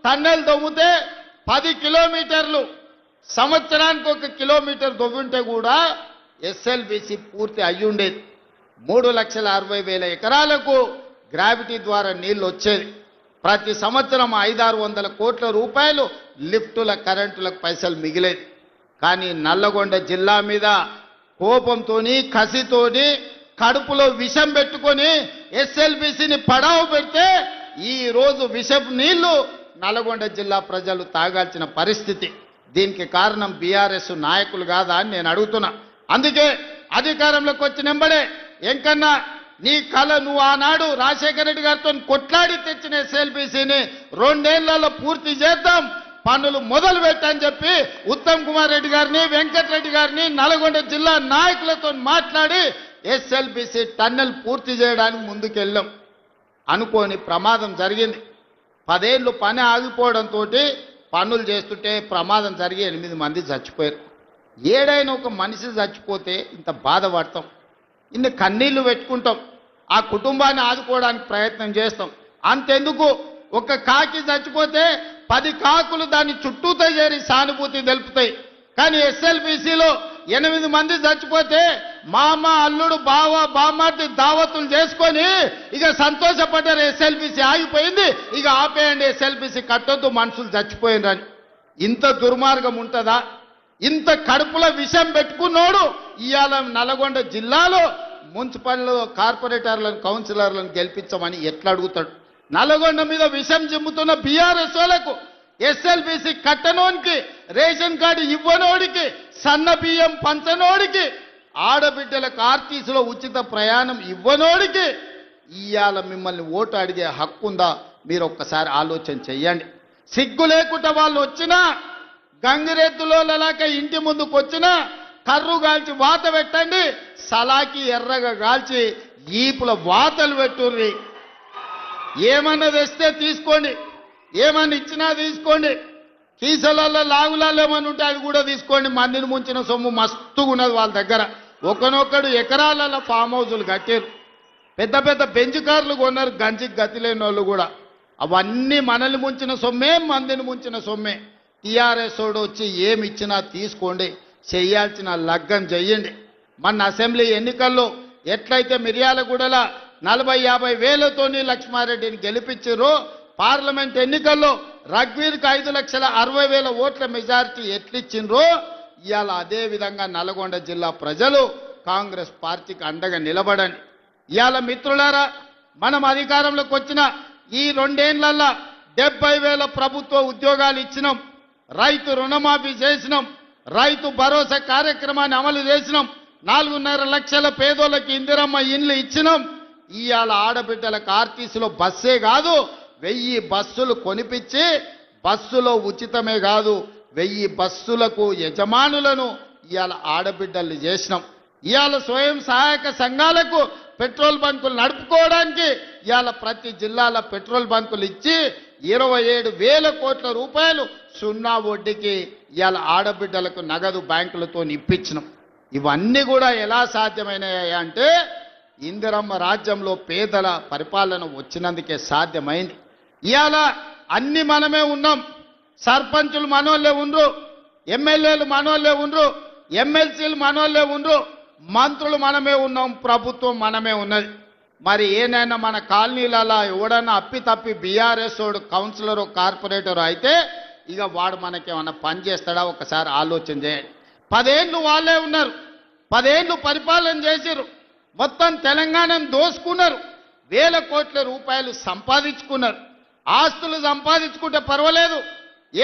Tunnel దొవ్వితే 10 కిలోమీటర్లు సంవత్సరానికి 1 kilometre దొవ్వుంటే కూడా ఎస్ఎల్బిసి పూర్తి అయ్యుండేది. 3,60,000 ఎకరాలకు గ్రావిటీ ద్వారా నీళ్లు వచ్చేది. ప్రతి సంవత్సరం 500-600 కోట్ల రూపాయలు లిఫ్టుల కరెంటులకు పైసలు మిగిలేది. కానీ నల్లగొండ జిల్లా మీద కోపంతోని కసితోని కడుపులో విషం పెట్టుకొని ఎస్ఎల్బిసిని పడావు పెడితే ఈ రోజు విషపు నీళ్లు నల్లగొండ జిల్లా ప్రజలు తాగాల్సిన పరిస్థితి. దీనికి కారణం బీఆర్ఎస్ నాయకులు కాదా అని నేను అడుగుతున్నా. అందుకే అధికారంలోకి వచ్చినెంబడే ఎంకన్నా నీ కళ నువ్వు ఆనాడు రాజశేఖర రెడ్డి గారితో కొట్లాడి తెచ్చిన ఎస్ఎల్బిసిని 2 ఏళ్లలో పూర్తి చేద్దాం, పనులు మొదలు పెట్టని చెప్పి ఉత్తమ్ కుమార్ రెడ్డి గారిని వెంకటరెడ్డి గారిని నల్గొండ జిల్లా నాయకులతో మాట్లాడి ఎస్ఎల్బిసి టన్నెల్ పూర్తి చేయడానికి ముందుకెళ్ళాం. అనుకోని ప్రమాదం జరిగింది. 10 ఏళ్ళు పని ఆగిపోవడంతో పనులు చేస్తుంటే ప్రమాదం జరిగి 8 మంది చచ్చిపోయారు. ఏడైనా ఒక మనిషి చచ్చిపోతే ఇంత బాధపడతాం, ఇన్ని కన్నీళ్లు పెట్టుకుంటాం, ఆ కుటుంబాన్ని ఆదుకోవడానికి ప్రయత్నం చేస్తాం. అంతెందుకు ఒక కాకి చచ్చిపోతే 10 కాకులు దాన్ని చుట్టూతో చేరి సానుభూతి తెలుపుతాయి. కానీ ఎస్ఎల్బిసిలో 8 మంది చచ్చిపోతే మామ అల్లుడు బావ బామార్ది దావతులు చేసుకొని ఇక సంతోషపడ్డారు. ఎస్ఎల్బిసి ఆగిపోయింది, ఇక ఆపేయండి, ఎస్ఎల్బిసి కట్టొద్దు, మనుషులు చచ్చిపోయిందని. ఇంత దుర్మార్గం ఉంటుందా? ఇంత కడుపులో విషం పెట్టుకున్నోడు ఇవాళ నల్గొండ జిల్లాలో మున్సిపల్ కార్పొరేటర్లను కౌన్సిలర్లను గెలిపించమని ఎట్లా అడుగుతాడు? నల్గొండ మీద విషం జిమ్ముతున్న బీఆర్ఎస్ వాళ్ళకు, ఎస్ఎల్బిసి కట్టనోనికి, రేషన్ కార్డు ఇవ్వనోడికి, సన్న బియ్యం పంచనోడికి, ఆడబిడ్డలకు ఆర్టీసీలో ఉచిత ప్రయాణం ఇవ్వనోడికి ఇవాళ మిమ్మల్ని ఓటు అడిగే హక్కు ఉందా? మీరు ఒక్కసారి ఆలోచన చెయ్యండి. సిగ్గు లేకుండా వాళ్ళు వచ్చినా గంగిరెద్దులోలాక ఇంటి ముందుకు వచ్చినా కర్రు గాల్చి వాత పెట్టండి, సలాకి ఎర్రగా గాల్చి ఈపుల వాతలు పెట్టుర్రి. ఏమన్నా తెస్తే తీసుకోండి, ఏమన్నా ఇచ్చినా తీసుకోండి, కీసలలో లాగులలో ఏమన్నా ఉంటే అది కూడా తీసుకోండి. మందిని ముంచిన సొమ్ము మస్తుగా ఉన్నది వాళ్ళ దగ్గర. ఒకనొక్కడు ఎకరాలలో ఫామ్ హౌజులు కట్టారు, పెద్ద పెద్ద బెంచ్ కార్లు కొన్నారు, గంజికి గతి లేని వాళ్ళు కూడా. అవన్నీ మనల్ని ముంచిన సొమ్మే, మందిని ముంచిన సొమ్మే. టీఆర్ఎస్ వాడు వచ్చి ఏమి ఇచ్చినా తీసుకోండి, చేయాల్సిన లగ్గం చెయ్యండి. మన అసెంబ్లీ ఎన్నికల్లో ఎట్లయితే మిర్యాలగూడల 40-50 వేలతోని లక్ష్మారెడ్డిని గెలిపించారో, పార్లమెంట్ ఎన్నికల్లో రఘ్వీర్కి 5,60,000 ఓట్ల మెజారిటీ ఎట్లిచ్చిండ్రో ఇవాళ అదే విధంగా నల్గొండ జిల్లా ప్రజలు కాంగ్రెస్ పార్టీకి అండగా నిలబడండి. ఇవాళ మిత్రులారా, మనం అధికారంలోకి వచ్చిన ఈ 2 ఏళ్లలో 70,000 ప్రభుత్వ ఉద్యోగాలు ఇచ్చినాం, రైతు రుణమాఫీ చేసినాం, రైతు భరోసా కార్యక్రమాన్ని అమలు చేసినాం, 4.5 లక్షల పేదోళ్ళకి ఇందిరమ్మ ఇండ్లు ఇచ్చినాం. ఇవాళ ఆడబిడ్డలకు ఆర్టీసీలో బస్సే కాదు 1000 బస్సులు కొనిపించి బస్సులో ఉచితమే కాదు 1000 బస్సులకు యజమానులను ఇవాళ ఆడబిడ్డల్ని చేసినాం. ఇవాళ స్వయం సహాయక సంఘాలకు పెట్రోల్ బంకులు నడుపుకోవడానికి ఇవాళ ప్రతి జిల్లాలో పెట్రోల్ బంకులు ఇచ్చి 27,000 కోట్ల రూపాయలు సున్నా వడ్డీకి ఇవాళ ఆడబిడ్డలకు నగదు బ్యాంకులతో ఇప్పించినాం. ఇవన్నీ కూడా ఎలా సాధ్యమైనాయి అంటే ఇందిరమ్మ రాజ్యంలో పేదల పరిపాలన వచ్చినందుకే సాధ్యమైంది. ఇవాళ అన్ని మనమే ఉన్నాం, సర్పంచులు మనోళ్ళే ఉండ్రు, ఎమ్మెల్యేలు మనోళ్ళే ఉండ్రు, ఎమ్మెల్సీలు మనోళ్ళే ఉండ్రు, మంత్రులు మనమే ఉన్నాం, ప్రభుత్వం మనమే ఉన్నది. మరి ఏనైనా మన కాలనీలలో ఎవడన్నా అప్పి తప్పి బీఆర్ఎస్ వాడు కౌన్సిలర్ కార్పొరేటర్ అయితే ఇక వాడు మనకేమన్నా పని చేస్తాడా? ఒకసారి ఆలోచన చేయండి. 10 ఏళ్ళు వాళ్ళే ఉన్నారు, 10 ఏళ్ళు పరిపాలన చేసిరు, మొత్తం తెలంగాణను దోసుకున్నారు, 1,000 కోట్ల రూపాయలు సంపాదించుకున్నారు. ఆస్తులు సంపాదించుకుంటే పర్వాలేదు,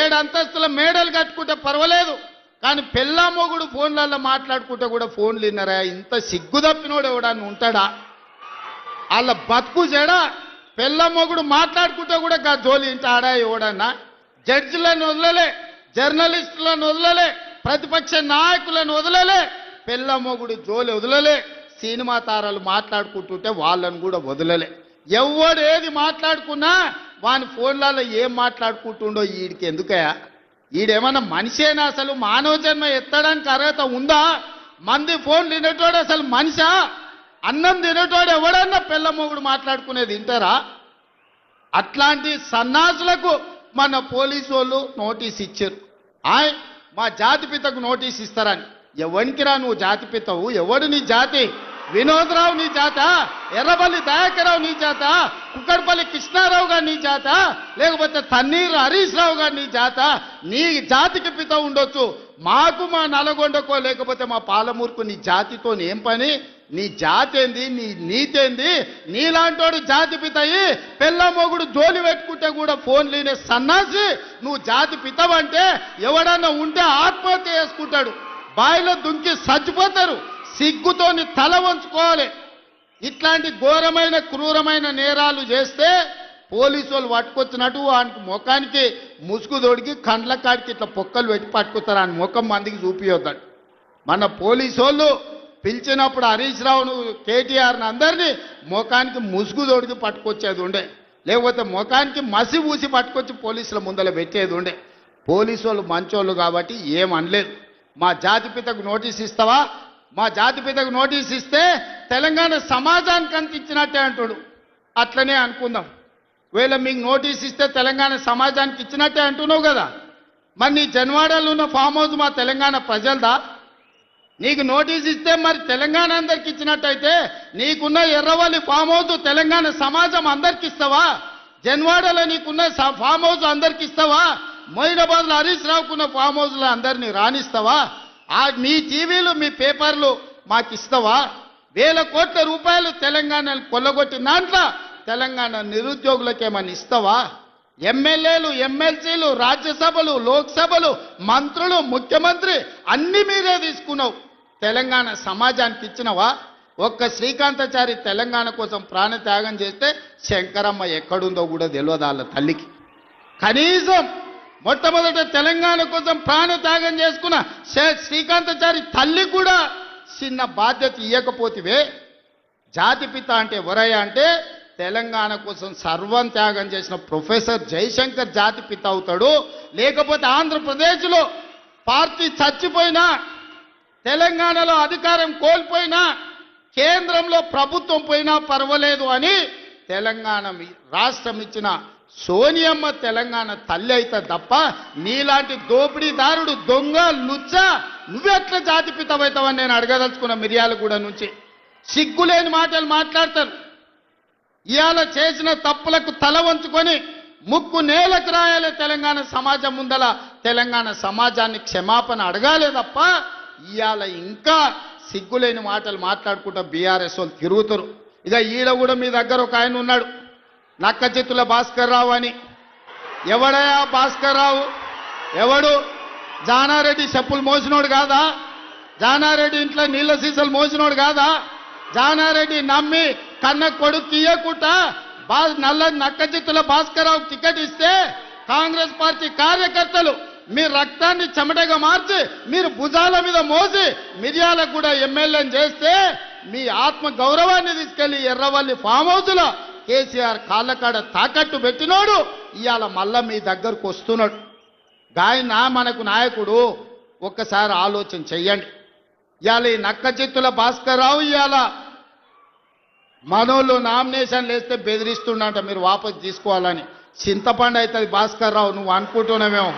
7 అంతస్తుల మేడలు కట్టుకుంటే పర్వాలేదు, కానీ పెళ్ళా మొగుడు ఫోన్లలో మాట్లాడుకుంటే కూడా ఫోన్లు విన్నారా? ఇంత సిగ్గు తప్పినోడు ఎవడన్నా ఉంటాడా? వాళ్ళ బతుకు చెడా. పెళ్ళా మొగుడు మాట్లాడుకుంటే కూడా జోలి ఇంటాడా ఎవడన్నా? జడ్జిలను వదలలే, జర్నలిస్టులను వదలలే, ప్రతిపక్ష నాయకులను వదలలే, పెళ్ళా మొగుడు జోలి వదలలే, సినిమా తారాలు మాట్లాడుకుంటుంటే వాళ్ళను కూడా వదలలే. ఎవడు ఏది మాట్లాడుకున్నా వాని ఫోన్లలో ఏం మాట్లాడుకుంటుండో వీడికి ఎందుకయా? వీడేమన్నా మనిషేనా? అసలు మానవ జన్మ ఎత్తడానికి అర్హత ఉందా? మంది ఫోన్ తినేటోడు అసలు మనిషా? అన్నం తినేటోడు ఎవడన్నా పిల్ల మొగుడు మాట్లాడుకునేది వింటారా? అట్లాంటి సన్నాసులకు మన పోలీసు వాళ్ళు నోటీస్ ఇచ్చారు. మా జాతిపితకు నోటీస్ ఇస్తారని. ఎవరికిరా నువ్వు జాతిపితవు? ఎవడు నీ జాతి? వినోద్రావు నీ జాత? ఎర్రబల్లి దయాకరావు నీ జాత? కుక్కడపల్లి కృష్ణారావు గారు నీ జాత? లేకపోతే తన్నీరు హరీష్ రావు గారు నీ జాత? నీ జాతికి పిత ఉండొచ్చు, మాకు మా నల్గొండకో లేకపోతే మా పాలమూరుకు నీ జాతితో ఏం పని? నీ జాతి ఏంది? నీ నీతేంది? నీలాంటోడు జాతి పితయి పెళ్ళ మొగుడు జోలి పెట్టుకుంటే కూడా ఫోన్ లేనే సన్నాసి నువ్వు జాతి పితవంటే ఎవడన్నా ఉంటే ఆత్మహత్య చేసుకుంటాడు, బాయిలో దుంకి చచ్చిపోతారు. సిగ్గుతోని తల వంచుకోవాలి. ఇట్లాంటి ఘోరమైన క్రూరమైన నేరాలు చేస్తే పోలీసు వాళ్ళు పట్టుకొచ్చినట్టు వానికి ముఖానికి ముసుగు తొడిగి కండ్ల కాడికి ఇట్లా పొక్కలు పెట్టి పట్టుకుతారు. ఆయన ముఖం మందికి చూపియొద్దాడు. మన పోలీసు వాళ్ళు పిలిచినప్పుడు హరీష్ రావును కేటీఆర్ని అందరినీ ముఖానికి ముసుగు తొడిగి పట్టుకొచ్చేది ఉండే, లేకపోతే ముఖానికి మసి ఊసి పట్టుకొచ్చి పోలీసుల ముందర పెట్టేది ఉండే. పోలీసు వాళ్ళు మంచోళ్ళు కాబట్టి ఏమనలేదు. మా జాతిపితకు నోటీస్ ఇస్తావా? మా జాతిపితకు నోటీస్ ఇస్తే తెలంగాణ సమాజానికి అంత ఇచ్చినట్టే అంటాడు. అట్లనే అనుకుందాం. ఒకవేళ మీకు నోటీస్ ఇస్తే తెలంగాణ సమాజానికి ఇచ్చినట్టే అంటున్నావు కదా, మరి నీ జన్వాడలో ఉన్న ఫామ్ హౌస్ మా తెలంగాణ ప్రజలదా? నీకు నోటీస్ ఇస్తే మరి తెలంగాణ అందరికి ఇచ్చినట్టయితే నీకున్న ఎర్రవల్లి ఫామ్ హౌస్ తెలంగాణ సమాజం అందరికి ఇస్తావా? జన్వాడలో నీకున్న ఫామ్ హౌస్ అందరికి ఇస్తావా? మొయినాబాద్లో హరీష్ రావుకున్న ఫామ్ హౌస్లో అందరినీ రాణిస్తావా? మీ టీవీలు మీ పేపర్లు మాకు ఇస్తావా? వేల కోట్ల రూపాయలు తెలంగాణను కొల్లగొట్టిన దాంట్లో తెలంగాణ నిరుద్యోగులకు ఏమని ఇస్తావా? ఎమ్మెల్యేలు, ఎమ్మెల్సీలు, రాజ్యసభలు, లోక్సభలు, మంత్రులు, ముఖ్యమంత్రి అన్ని మీరే తీసుకున్నావు. తెలంగాణ సమాజానికి ఇచ్చినవా? ఒక్క శ్రీకాంతాచారి తెలంగాణ కోసం ప్రాణత్యాగం చేస్తే శంకరమ్మ ఎక్కడుందో కూడా తెలియదు వాళ్ళ తల్లికి. కనీసం మొట్టమొదట తెలంగాణ కోసం ప్రాణత్యాగం చేసుకున్న శ్రీకాంతాచారి తల్లి కూడా చిన్న బాధ్యత ఇవ్వకపోతివే. జాతిపిత అంటే ఎవరయ్యా అంటే తెలంగాణ కోసం సర్వం త్యాగం చేసిన ప్రొఫెసర్ జయశంకర్ జాతిపిత అవుతాడు. లేకపోతే ఆంధ్రప్రదేశ్లో పార్టీ చచ్చిపోయినా, తెలంగాణలో అధికారం కోల్పోయినా, కేంద్రంలో ప్రభుత్వం పోయినా పర్వాలేదు అని తెలంగాణ రాష్ట్రం ఇచ్చిన సోనియమ్మ తెలంగాణ తల్లి అయితే తప్ప నీలాంటి దోపిడీదారుడు, దొంగ, లుచ్చ నువ్వెట్లా జాతిపితమవుతావని నేను అడగదలుచుకున్న. మిర్యాలగూడ నుంచి సిగ్గులేని మాటలు మాట్లాడతారు. ఇవాళ చేసిన తప్పులకు తల వంచుకొని ముక్కు నేలకు రాయాలి. తెలంగాణ సమాజం ముందల తెలంగాణ సమాజాన్ని క్షమాపణ అడగాలే తప్ప ఇవాళ ఇంకా సిగ్గులేని మాటలు మాట్లాడుకుంటూ బీఆర్ఎస్ వాళ్ళు తిరుగుతారు. ఇక ఈడ కూడా మీ దగ్గర ఒక ఆయన ఉన్నాడు, నక్క చిత్తుల భాస్కర్ రావు అని. ఎవడయా భాస్కర్ రావు? ఎవడు? జానారెడ్డి చెప్పులు మోసినోడు కాదా? జానారెడ్డి ఇంట్లో నీళ్ళ సీసాలు మోసినోడు కాదా? జానారెడ్డి నమ్మి కన్న కొడుకు తీయకుండా నక్క చిత్తుల భాస్కర్ రావు టికెట్ ఇస్తే కాంగ్రెస్ పార్టీ కార్యకర్తలు మీ రక్తాన్ని చెమటగా మార్చి మీరు భుజాల మీద మోసి మిర్యాలకు కూడా ఎమ్మెల్యేని చేస్తే మీ ఆత్మ గౌరవాన్ని తీసుకెళ్లి ఎర్రవల్లి ఫామ్ హౌస్లో కేసీఆర్ కాళ్ళకాడ తాకట్టు పెట్టినోడు ఇవాళ మళ్ళా మీ దగ్గరకు వస్తున్నాడు. గాయన మనకు నాయకుడు. ఒక్కసారి ఆలోచన చెయ్యండి. ఇవాళ ఈ నక్క చిత్తుల భాస్కర్ రావు ఇవాళ మనోళ్ళు నామినేషన్లు వేస్తే బెదిరిస్తుండంట మీరు వాపసు తీసుకోవాలని. చింతపండు అవుతుంది భాస్కర్ రావు, నువ్వు అనుకుంటున్నామేమో.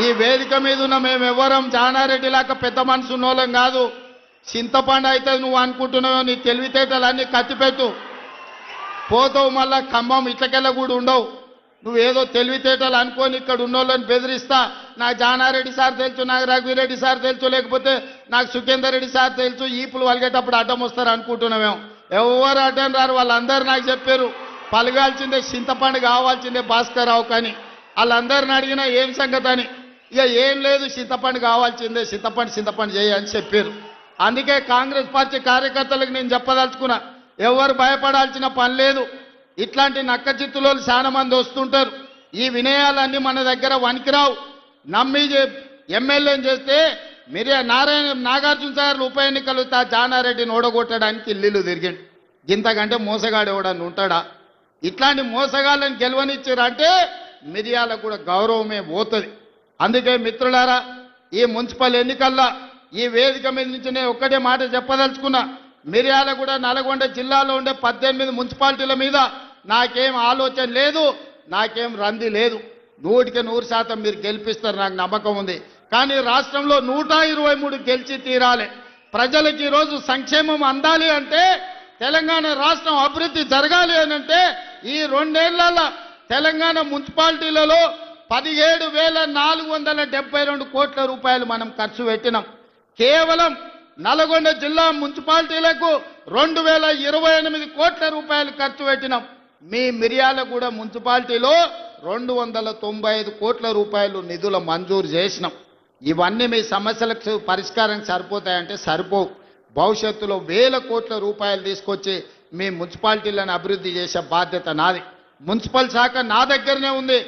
ఈ వేదిక మీద ఉన్న మేము ఎవరం జానారెడ్డి లాగా పెద్ద మనసు ఉన్నోళ్ళం కాదు. చింతపండు అవుతుంది నువ్వు అనుకుంటున్నావో. నీ తెలివితేటలన్నీ కత్తిపెట్టు, పోతావు మళ్ళా ఖమ్మం ఇట్లకెళ్ళ కూడా ఉండవు. నువ్వేదో తెలివితేటలు అనుకొని ఇక్కడ ఉన్నోళ్ళని బెదిరిస్తా. నాకు జానారెడ్డి సార్ తెలుసు, నాకు రఘువీరెడ్డి సార్ తెలుసు, లేకపోతే నాకు సుఖేందర్ రెడ్డి సార్ తెలుసు, ఈపులు వలిగేటప్పుడు అడ్డం వస్తారు అనుకుంటున్నామేమో. ఎవరు అడ్డం రారు. వాళ్ళందరూ నాకు చెప్పారు పలగాల్సిందే చింతపండు కావాల్సిందే భాస్కర్ రావు కానీ. వాళ్ళందరిని అడిగినా ఏం సంగతి అని. ఇక ఏం లేదు, చింతపండు కావాల్సిందే, చింతపండు చేయని చెప్పారు. అందుకే కాంగ్రెస్ పార్టీ కార్యకర్తలకు నేను చెప్పదలుచుకున్నా, ఎవరు భయపడాల్సిన పని లేదు. ఇట్లాంటి నక్క చిత్తులో చాలా మంది వస్తుంటారు. ఈ వినయాలన్నీ మన దగ్గర వనికిరావు. నమ్మి ఎమ్మెల్యేని చేస్తే మీరే నాగార్జున సార్ ఉప ఎన్నికలు జానారెడ్డిని ఓడగొట్టడానికి ఇల్లు తిరిగిండు. ఇంతకంటే మోసగాడు ఎవడని ఉంటాడా? ఇట్లాంటి మోసగాళ్ళని గెలవనిచ్చారంటే మిర్యాలకు కూడా గౌరవమే పోతుంది. అందుకే మిత్రులారా, ఈ మున్సిపల్ ఎన్నికల్లో ఈ వేదిక మీద నుంచి నేను ఒక్కటే మాట చెప్పదలుచుకున్నా. మిర్యాలగూడ, నల్గొండ జిల్లాలో ఉండే 18 మున్సిపాలిటీల మీద నాకేం ఆలోచన లేదు. నాకేం రంది లేదు. 100% మీరు గెలిపిస్తారు, నాకు నమ్మకం ఉంది. కానీ రాష్ట్రంలో 123 గెలిచి తీరాలి. ప్రజలకు ఈరోజు సంక్షేమం అందాలి అంటే, తెలంగాణ రాష్ట్రం అభివృద్ధి జరగాలి అని అంటే, ఈ 2 ఏళ్లలో తెలంగాణ మున్సిపాలిటీలలో 17,472 కోట్ల రూపాయలు మనం ఖర్చు పెట్టినాం. కేవలం నల్గొండ జిల్లా మున్సిపాలిటీలకు 2,028 కోట్ల రూపాయలు ఖర్చు పెట్టినాం. మీ మిర్యాలగూడ మున్సిపాలిటీలో 295 కోట్ల రూపాయలు నిధుల మంజూరు చేసినాం. ఇవన్నీ మీ సమస్యలకు పరిష్కారం సరిపోతాయంటే సరిపోవు. భవిష్యత్తులో వేల కోట్ల రూపాయలు తీసుకొచ్చి మీ మున్సిపాలిటీలను అభివృద్ధి చేసే బాధ్యత నాది. మున్సిపల్ శాఖ నా దగ్గరనే ఉంది.